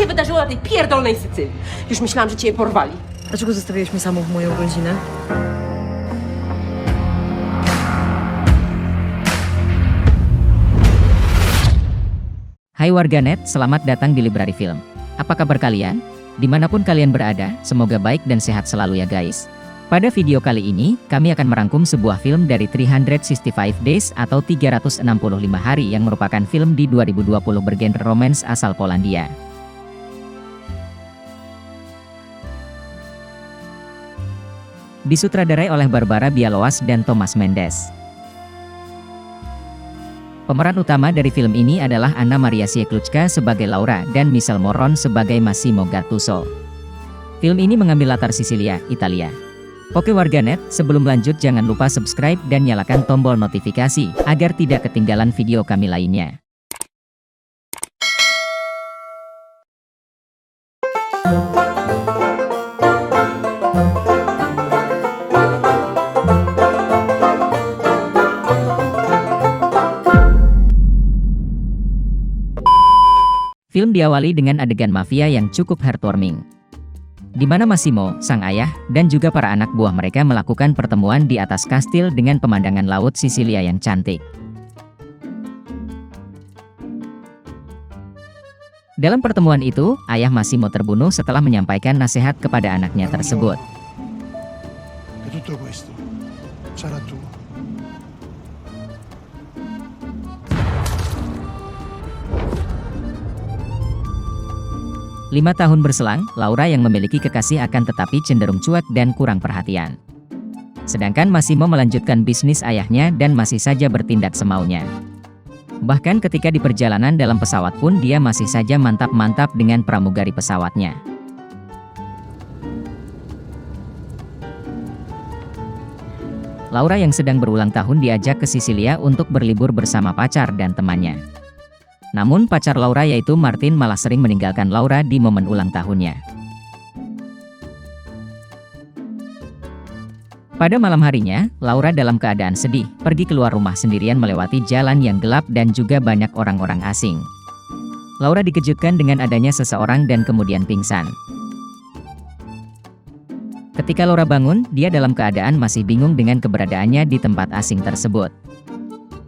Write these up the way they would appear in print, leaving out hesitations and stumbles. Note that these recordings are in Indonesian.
się wydarzyło na tej pierdolnej Sycylii? Już myślałam, że cię porwali. Dlaczego zostawiłeś mnie samą w moją rodzinę? Hai warganet, selamat datang di Library Film. Apa kabar kalian? Dimanapun kalian berada, semoga baik dan sehat selalu ya guys. Pada video kali ini, kami akan merangkum sebuah film dari 365 Days atau 365 hari yang merupakan film di 2020 bergenre romance asal Polandia. Disutradarai oleh Barbara Bialowas dan Thomas Mendes. Pemeran utama dari film ini adalah Anna Maria Sieklucka sebagai Laura dan Michel Morron sebagai Massimo Gattuso. Film ini mengambil latar Sisilia, Italia. Oke warganet, sebelum lanjut jangan lupa subscribe dan nyalakan tombol notifikasi agar tidak ketinggalan video kami lainnya. Film diawali dengan adegan mafia yang cukup heartwarming, di mana Massimo, sang ayah, dan juga para anak buah mereka melakukan pertemuan di atas kastil dengan pemandangan laut Sisilia yang cantik. Dalam pertemuan itu, ayah Massimo terbunuh setelah menyampaikan nasihat kepada anaknya tersebut. E tutto questo sarà tuo. 5 tahun berselang, Laura yang memiliki kekasih akan tetapi cenderung cuek dan kurang perhatian. Sedangkan Massimo melanjutkan bisnis ayahnya dan masih saja bertindak semaunya. Bahkan ketika di perjalanan dalam pesawat pun dia masih saja mantap-mantap dengan pramugari pesawatnya. Laura yang sedang berulang tahun diajak ke Sisilia untuk berlibur bersama pacar dan temannya. Namun pacar Laura yaitu Martin malah sering meninggalkan Laura di momen ulang tahunnya. Pada malam harinya, Laura dalam keadaan sedih, pergi keluar rumah sendirian melewati jalan yang gelap dan juga banyak orang-orang asing. Laura dikejutkan dengan adanya seseorang dan kemudian pingsan. Ketika Laura bangun, dia dalam keadaan masih bingung dengan keberadaannya di tempat asing tersebut.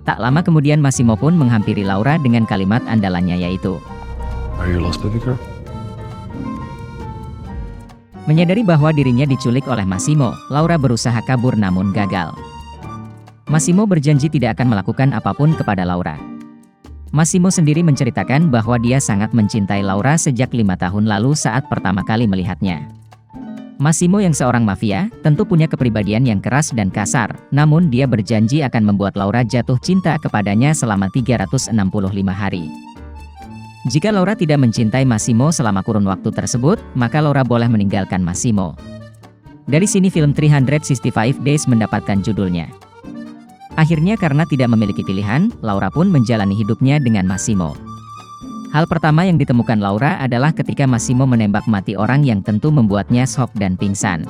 Tak lama kemudian Massimo pun menghampiri Laura dengan kalimat andalannya yaitu, Are you lost, baby girl? Menyadari bahwa dirinya diculik oleh Massimo, Laura berusaha kabur namun gagal. Massimo berjanji tidak akan melakukan apapun kepada Laura. Massimo sendiri menceritakan bahwa dia sangat mencintai Laura sejak 5 tahun lalu saat pertama kali melihatnya. Massimo yang seorang mafia, tentu punya kepribadian yang keras dan kasar, namun dia berjanji akan membuat Laura jatuh cinta kepadanya selama 365 hari. Jika Laura tidak mencintai Massimo selama kurun waktu tersebut, maka Laura boleh meninggalkan Massimo. Dari sini film 365 Days mendapatkan judulnya. Akhirnya karena tidak memiliki pilihan, Laura pun menjalani hidupnya dengan Massimo. Hal pertama yang ditemukan Laura adalah ketika Massimo menembak mati orang yang tentu membuatnya shock dan pingsan.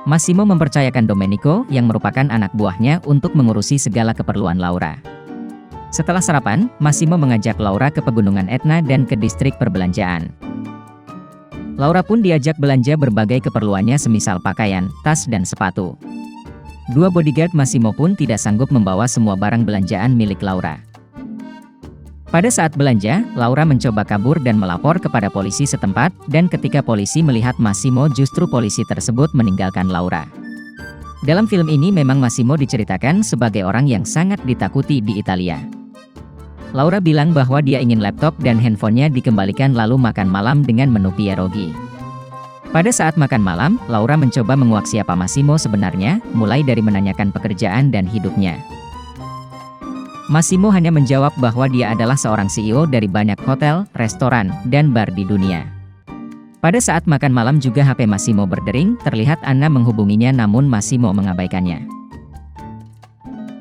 Massimo mempercayakan Domenico, yang merupakan anak buahnya, untuk mengurusi segala keperluan Laura. Setelah sarapan, Massimo mengajak Laura ke pegunungan Etna dan ke distrik perbelanjaan. Laura pun diajak belanja berbagai keperluannya semisal pakaian, tas dan sepatu. Dua bodyguard Massimo pun tidak sanggup membawa semua barang belanjaan milik Laura. Pada saat belanja, Laura mencoba kabur dan melapor kepada polisi setempat, dan ketika polisi melihat Massimo justru polisi tersebut meninggalkan Laura. Dalam film ini memang Massimo diceritakan sebagai orang yang sangat ditakuti di Italia. Laura bilang bahwa dia ingin laptop dan handphonenya dikembalikan lalu makan malam dengan menu pierogi. Pada saat makan malam, Laura mencoba menguak siapa Massimo sebenarnya, mulai dari menanyakan pekerjaan dan hidupnya. Massimo hanya menjawab bahwa dia adalah seorang CEO dari banyak hotel, restoran, dan bar di dunia. Pada saat makan malam juga HP Massimo berdering, terlihat Anna menghubunginya namun Massimo mengabaikannya.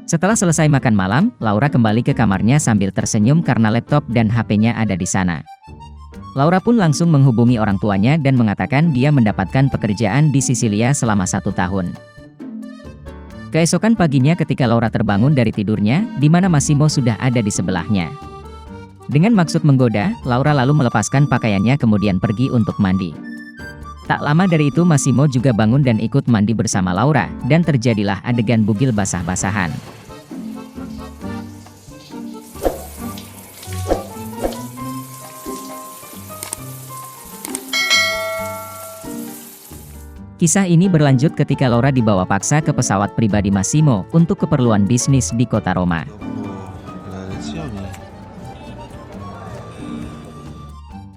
Setelah selesai makan malam, Laura kembali ke kamarnya sambil tersenyum karena laptop dan HP-nya ada di sana. Laura pun langsung menghubungi orang tuanya dan mengatakan dia mendapatkan pekerjaan di Sisilia selama 1 tahun. Keesokan paginya ketika Laura terbangun dari tidurnya, di mana Massimo sudah ada di sebelahnya. Dengan maksud menggoda, Laura lalu melepaskan pakaiannya kemudian pergi untuk mandi. Tak lama dari itu Massimo juga bangun dan ikut mandi bersama Laura, dan terjadilah adegan bugil basah-basahan. Kisah ini berlanjut ketika Laura dibawa paksa ke pesawat pribadi Massimo untuk keperluan bisnis di kota Roma.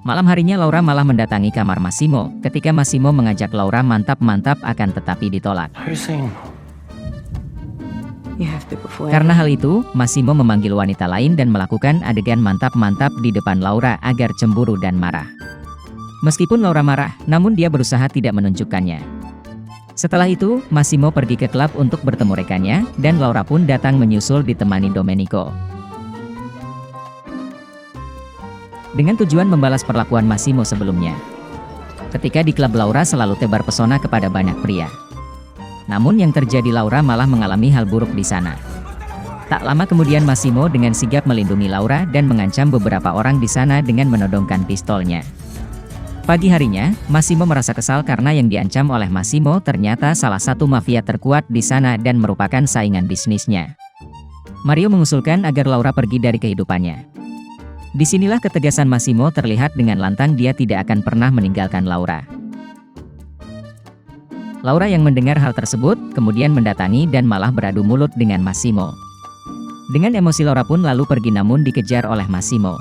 Malam harinya Laura malah mendatangi kamar Massimo, ketika Massimo mengajak Laura mantap-mantap akan tetapi ditolak. Karena hal itu, Massimo memanggil wanita lain dan melakukan adegan mantap-mantap di depan Laura agar cemburu dan marah. Meskipun Laura marah, namun dia berusaha tidak menunjukkannya. Setelah itu, Massimo pergi ke klub untuk bertemu rekannya, dan Laura pun datang menyusul ditemani Domenico. Dengan tujuan membalas perlakuan Massimo sebelumnya. Ketika di klub Laura selalu tebar pesona kepada banyak pria. Namun yang terjadi Laura malah mengalami hal buruk di sana. Tak lama kemudian Massimo dengan sigap melindungi Laura dan mengancam beberapa orang di sana dengan menodongkan pistolnya. Pagi harinya, Massimo merasa kesal karena yang diancam oleh Massimo ternyata salah satu mafia terkuat di sana dan merupakan saingan bisnisnya. Mario mengusulkan agar Laura pergi dari kehidupannya. Disinilah ketegasan Massimo terlihat dengan lantang, dia tidak akan pernah meninggalkan Laura. Laura yang mendengar hal tersebut, kemudian mendatangi dan malah beradu mulut dengan Massimo. Dengan emosi Laura pun lalu pergi namun dikejar oleh Massimo.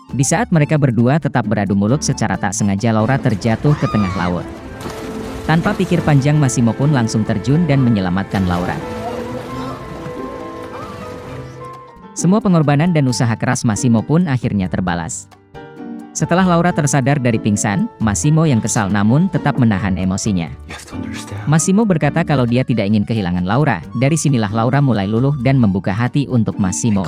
Di saat mereka berdua tetap beradu mulut secara tak sengaja Laura terjatuh ke tengah laut. Tanpa pikir panjang Massimo pun langsung terjun dan menyelamatkan Laura. Semua pengorbanan dan usaha keras Massimo pun akhirnya terbalas. Setelah Laura tersadar dari pingsan, Massimo yang kesal namun tetap menahan emosinya. Massimo berkata kalau dia tidak ingin kehilangan Laura. Dari sinilah Laura mulai luluh dan membuka hati untuk Massimo.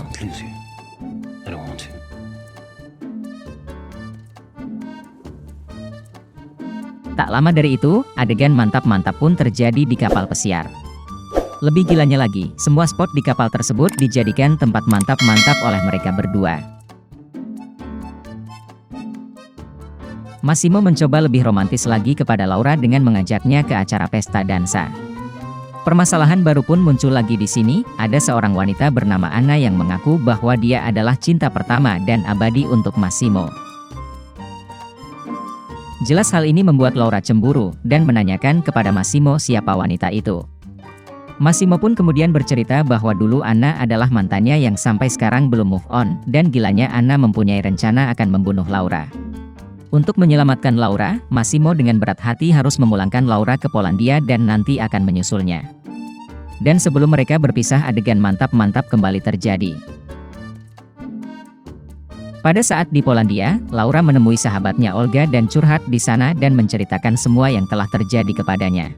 Tak lama dari itu, adegan mantap-mantap pun terjadi di kapal pesiar. Lebih gilanya lagi, semua spot di kapal tersebut dijadikan tempat mantap-mantap oleh mereka berdua. Massimo mencoba lebih romantis lagi kepada Laura dengan mengajaknya ke acara pesta dansa. Permasalahan baru pun muncul lagi di sini, ada seorang wanita bernama Anna yang mengaku bahwa dia adalah cinta pertama dan abadi untuk Massimo. Jelas hal ini membuat Laura cemburu, dan menanyakan kepada Massimo siapa wanita itu. Massimo pun kemudian bercerita bahwa dulu Anna adalah mantannya yang sampai sekarang belum move on, dan gilanya Anna mempunyai rencana akan membunuh Laura. Untuk menyelamatkan Laura, Massimo dengan berat hati harus memulangkan Laura ke Polandia dan nanti akan menyusulnya. Dan sebelum mereka berpisah adegan mantap-mantap kembali terjadi. Pada saat di Polandia, Laura menemui sahabatnya Olga dan curhat di sana dan menceritakan semua yang telah terjadi kepadanya.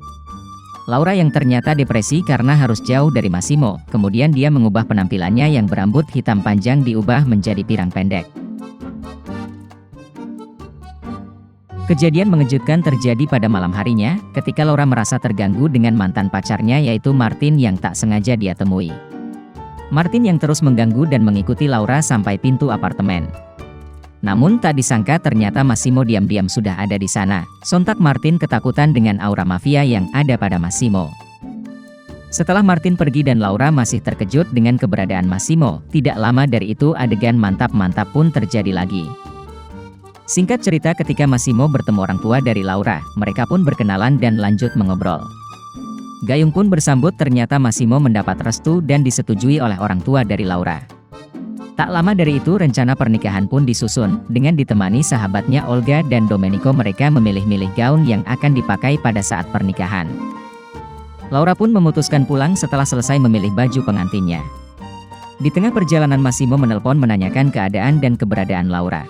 Laura yang ternyata depresi karena harus jauh dari Massimo, kemudian dia mengubah penampilannya yang berambut hitam panjang diubah menjadi pirang pendek. Kejadian mengejutkan terjadi pada malam harinya, ketika Laura merasa terganggu dengan mantan pacarnya yaitu Martin yang tak sengaja dia temui. Martin yang terus mengganggu dan mengikuti Laura sampai pintu apartemen. Namun tak disangka ternyata Massimo diam-diam sudah ada di sana. Sontak Martin ketakutan dengan aura mafia yang ada pada Massimo. Setelah Martin pergi dan Laura masih terkejut dengan keberadaan Massimo, tidak lama dari itu adegan mantap-mantap pun terjadi lagi. Singkat cerita ketika Massimo bertemu orang tua dari Laura, mereka pun berkenalan dan lanjut mengobrol. Gayung pun bersambut ternyata Massimo mendapat restu dan disetujui oleh orang tua dari Laura. Tak lama dari itu rencana pernikahan pun disusun, dengan ditemani sahabatnya Olga dan Domenico mereka memilih-milih gaun yang akan dipakai pada saat pernikahan. Laura pun memutuskan pulang setelah selesai memilih baju pengantinnya. Di tengah perjalanan Massimo menelpon menanyakan keadaan dan keberadaan Laura.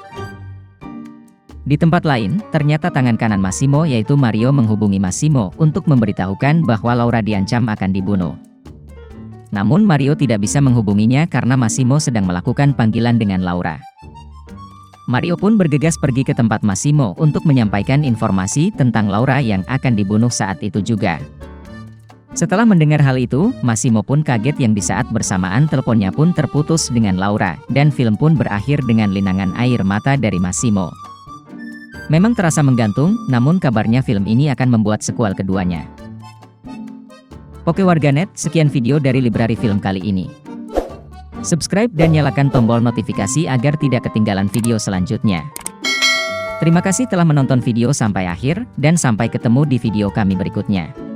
Di tempat lain, ternyata tangan kanan Massimo yaitu Mario menghubungi Massimo untuk memberitahukan bahwa Laura diancam akan dibunuh. Namun Mario tidak bisa menghubunginya karena Massimo sedang melakukan panggilan dengan Laura. Mario pun bergegas pergi ke tempat Massimo untuk menyampaikan informasi tentang Laura yang akan dibunuh saat itu juga. Setelah mendengar hal itu, Massimo pun kaget yang di saat bersamaan teleponnya pun terputus dengan Laura, dan film pun berakhir dengan linangan air mata dari Massimo. Memang terasa menggantung, namun kabarnya film ini akan membuat sequel keduanya. Oke warganet, sekian video dari Library Film kali ini. Subscribe dan nyalakan tombol notifikasi agar tidak ketinggalan video selanjutnya. Terima kasih telah menonton video sampai akhir, dan sampai ketemu di video kami berikutnya.